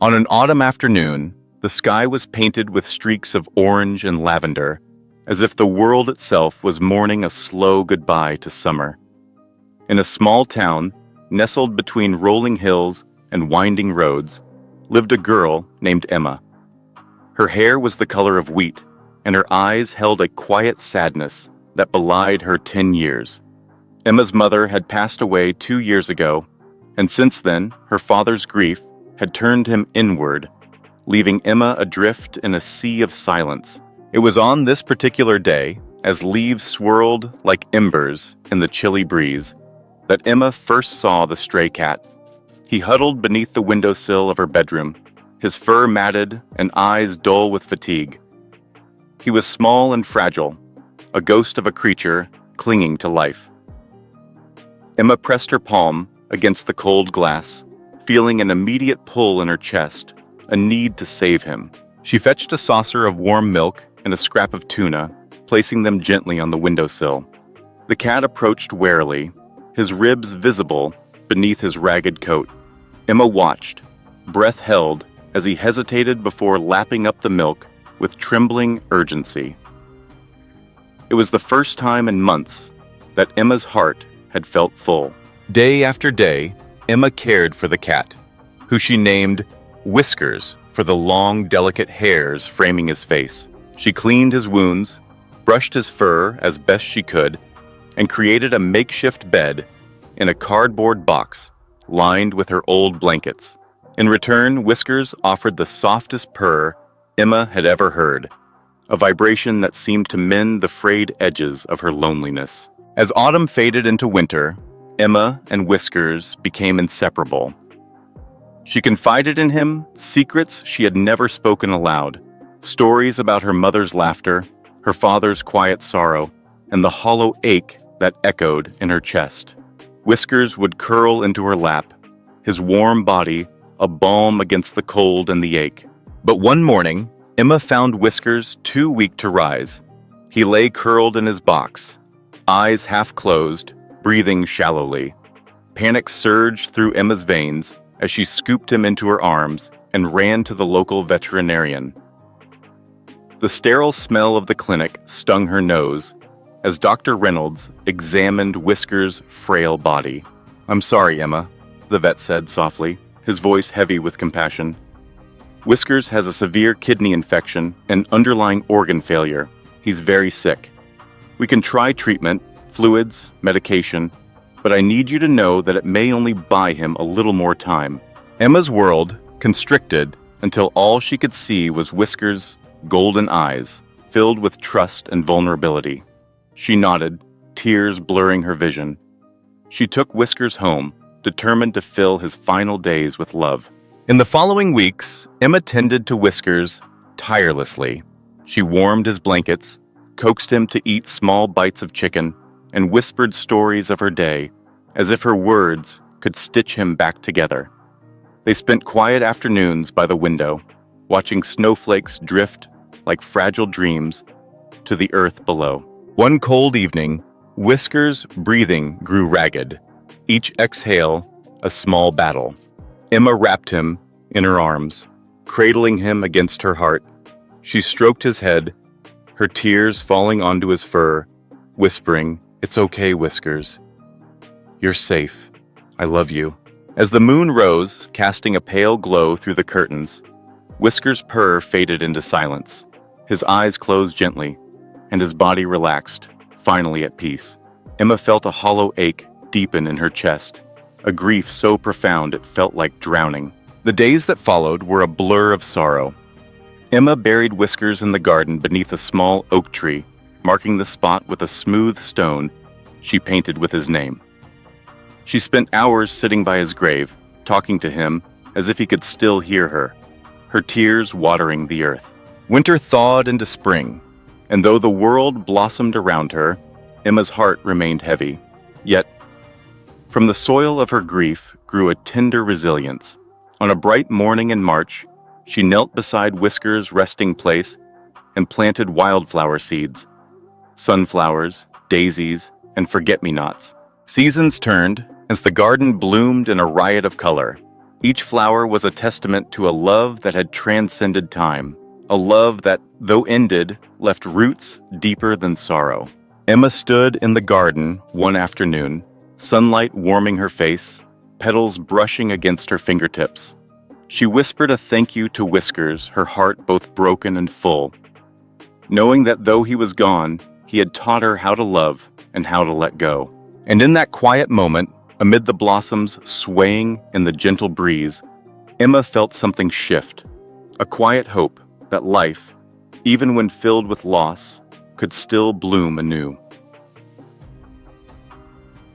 On an autumn afternoon, the sky was painted with streaks of orange and lavender, as if the world itself was mourning a slow goodbye to summer. In a small town, nestled between rolling hills and winding roads, lived a girl named Emma. Her hair was the color of wheat, and her eyes held a quiet sadness that belied her 10 years. Emma's mother had passed away 2 years ago, and since then, her father's grief had turned him inward, leaving Emma adrift in a sea of silence. It was on this particular day, as leaves swirled like embers in the chilly breeze, that Emma first saw the stray cat. He huddled beneath the windowsill of her bedroom, his fur matted and eyes dull with fatigue. He was small and fragile, a ghost of a creature clinging to life. Emma pressed her palm against the cold glass, feeling an immediate pull in her chest, a need to save him. She fetched a saucer of warm milk and a scrap of tuna, placing them gently on the windowsill. The cat approached warily, his ribs visible beneath his ragged coat. Emma watched, breath held, as he hesitated before lapping up the milk with trembling urgency. It was the first time in months that Emma's heart had felt full. Day after day, Emma cared for the cat, who she named Whiskers for the long, delicate hairs framing his face. She cleaned his wounds, brushed his fur as best she could, and created a makeshift bed in a cardboard box lined with her old blankets. In return, Whiskers offered the softest purr Emma had ever heard, a vibration that seemed to mend the frayed edges of her loneliness. As autumn faded into winter, Emma and Whiskers became inseparable. She confided in him secrets she had never spoken aloud, stories about her mother's laughter, her father's quiet sorrow, and the hollow ache that echoed in her chest. Whiskers would curl into her lap, his warm body a balm against the cold and the ache. But one morning, Emma found Whiskers too weak to rise. He lay curled in his box, eyes half closed, breathing shallowly. Panic surged through Emma's veins as she scooped him into her arms and ran to the local veterinarian. The sterile smell of the clinic stung her nose as Dr. Reynolds examined Whiskers' frail body. "I'm sorry, Emma," the vet said softly, his voice heavy with compassion. "Whiskers has a severe kidney infection and underlying organ failure. He's very sick. We can try treatment, fluids, medication, but I need you to know that it may only buy him a little more time." Emma's world constricted until all she could see was Whiskers' golden eyes, filled with trust and vulnerability. She nodded, tears blurring her vision. She took Whiskers home, determined to fill his final days with love. In the following weeks, Emma tended to Whiskers tirelessly. She warmed his blankets, coaxed him to eat small bites of chicken, and whispered stories of her day, as if her words could stitch him back together. They spent quiet afternoons by the window, watching snowflakes drift like fragile dreams to the earth below. One cold evening, Whiskers' breathing grew ragged, each exhale a small battle. Emma wrapped him in her arms, cradling him against her heart. She stroked his head, her tears falling onto his fur, whispering, "It's okay, Whiskers. You're safe. I love you." As the moon rose, casting a pale glow through the curtains, Whiskers' purr faded into silence. His eyes closed gently, and his body relaxed, finally at peace. Emma felt a hollow ache deepen in her chest, a grief so profound it felt like drowning. The days that followed were a blur of sorrow. Emma buried Whiskers in the garden beneath a small oak tree, marking the spot with a smooth stone she painted with his name. She spent hours sitting by his grave, talking to him as if he could still hear her tears watering the earth. Winter thawed into spring, and though the world blossomed around her, Emma's heart remained heavy. Yet, from the soil of her grief grew a tender resilience. On a bright morning in March, she knelt beside Whiskers' resting place and planted wildflower seeds, sunflowers, daisies, and forget-me-nots. Seasons turned as the garden bloomed in a riot of color, Each flower was a testament to a love that had transcended time, a love that, though ended, left roots deeper than sorrow. Emma stood in the garden one afternoon, sunlight warming her face, petals brushing against her fingertips. She whispered a thank you to Whiskers, her heart both broken and full, knowing that though he was gone, he had taught her how to love and how to let go. And in that quiet moment, amid the blossoms swaying in the gentle breeze, Emma felt something shift, a quiet hope that life, even when filled with loss, could still bloom anew.